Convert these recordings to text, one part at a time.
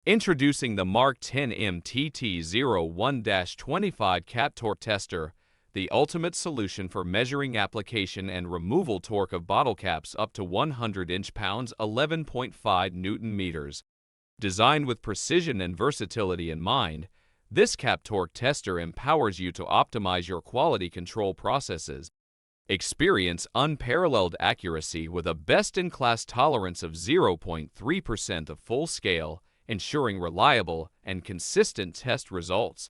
Introducing the Mark-10 MTT01-25 cap torque tester, the ultimate solution for measuring application and removal torque of bottle caps up to 100 inch-pounds, 11.5 Newton-meters. Designed with precision and versatility in mind, this cap torque tester empowers you to optimize your quality control processes. Experience unparalleled accuracy with a best-in-class tolerance of 0.3% of full scale, ensuring reliable and consistent test results.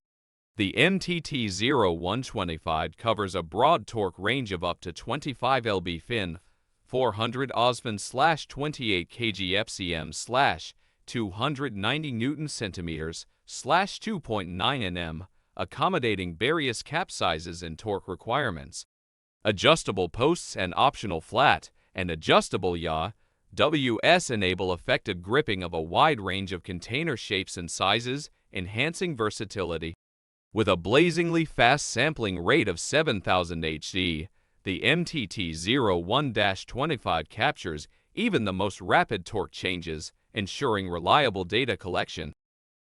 The MTT01-25 covers a broad torque range of up to 25 lbFin, 400 osFin/28 kgfcm/290 Newton-centimeters/2.9 Nm, accommodating various cap sizes and torque requirements. Adjustable posts and optional flat and adjustable yaw WS enable effective gripping of a wide range of container shapes and sizes, enhancing versatility. With a blazingly fast sampling rate of 7000 HD, the MTT01-25 captures even the most rapid torque changes, ensuring reliable data collection.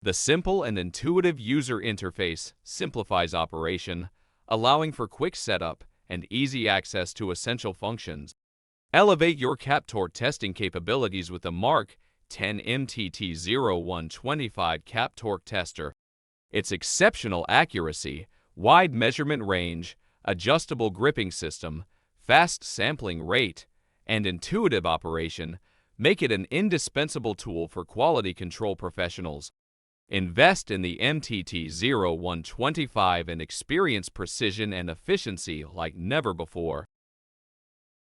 The simple and intuitive user interface simplifies operation, allowing for quick setup and easy access to essential functions. Elevate your cap torque testing capabilities with the Mark-10 MTT01-25 cap torque tester. Its exceptional accuracy, wide measurement range, adjustable gripping system, fast sampling rate, and intuitive operation make it an indispensable tool for quality control professionals. Invest in the MTT01-25 and experience precision and efficiency like never before.